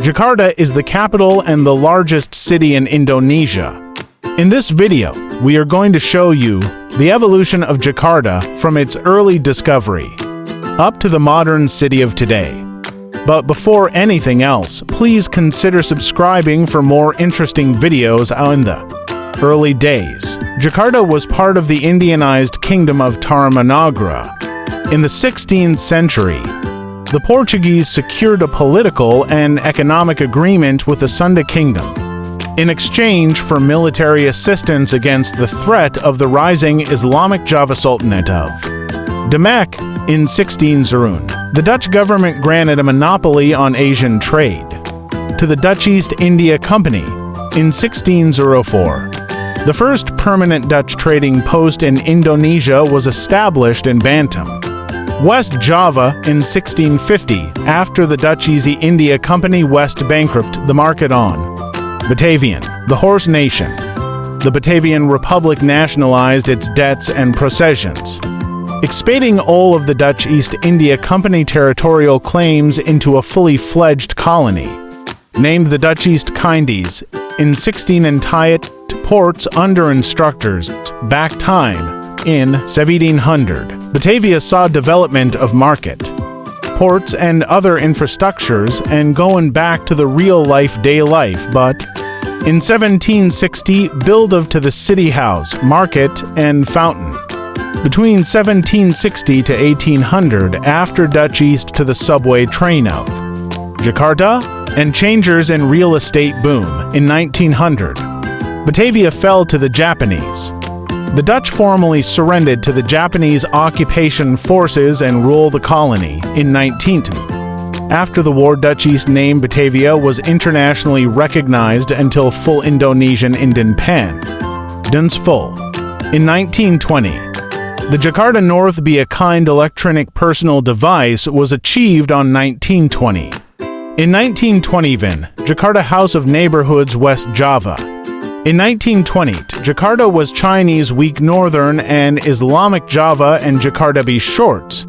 Jakarta is the capital and the largest city in Indonesia. In this video, we are going to show you the evolution of Jakarta from its early discovery up to the modern city of today. But before anything else, please consider subscribing for more interesting videos in the early days. Jakarta was part of the Indianized kingdom of Tarumanagara. In the 16th century, the Portuguese secured a political and economic agreement with the Sunda Kingdom in exchange for military assistance against the threat of the rising Islamic Java Sultanate of Demak in 1601. The Dutch government granted a monopoly on Asian trade to the Dutch East India Company in 1604. The first permanent Dutch trading post in Indonesia was established in Bantam, West Java in 1650 after the Dutch East India Company West bankrupted the market on Batavian, the horse nation. The Batavian Republic nationalized its debts and possessions, expanding all of the Dutch East India Company territorial claims into a fully fledged colony, named the Dutch East Indies, in 16 entire ports under instructors back time in 1700. Batavia saw development of market, ports and other infrastructures and going back to the real-life day life, but in 1760 build of to the city house, market, and fountain. Between 1760 to 1800 after Dutch East to the subway train of Jakarta and changers in real estate boom in 1900. Batavia fell to the Japanese. The Dutch formally surrendered to the Japanese occupation forces and ruled the colony in 1910. After the war, Dutch East name Batavia was internationally recognized until full Indonesian independence full. In 1920, the Jakarta North be a kind electronic personal device was achieved on 1920. In 1920, Jakarta House of Neighborhoods West Java. In 1920, Jakarta was Chinese weak northern and Islamic Java and Jakarta be shorts,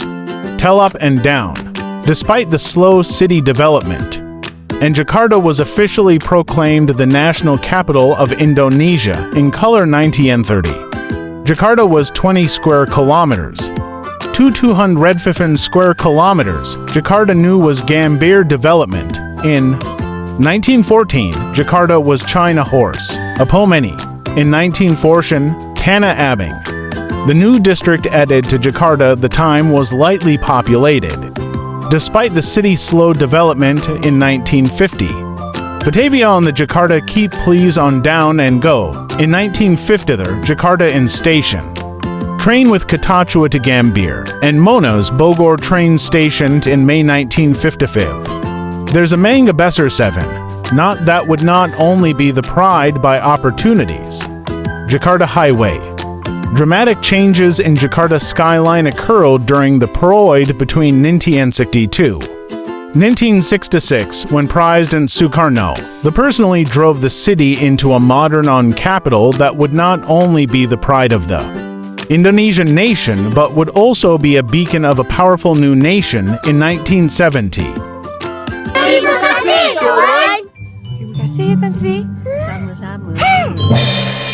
tell up and down, despite the slow city development. And Jakarta was officially proclaimed the national capital of Indonesia in color 1930. Jakarta was 20 square kilometers. 250 square kilometers. Jakarta new was Gambir development. In 1914, Jakarta was China horse. Apomeni. In 1914, Tanah Abang. The new district added to Jakarta the time was lightly populated. Despite the city's slow development in 1950, Batavia on the Jakarta keep please on down and go. In 1950, Jakarta in station. Train with Katachua to Gambir and Monos Bogor train station in May 1955. There's a Manga Besser 7. Not that would not only be the pride by opportunities. Jakarta Highway. Dramatic changes in Jakarta skyline occurred during the period between 1962. 1966, when President Sukarno, the personally drove the city into a modern capital that would not only be the pride of the Indonesian nation but would also be a beacon of a powerful new nation in 1970. Terima kasih, Tuan. Terima kasih, Tan Sri. Sama-sama.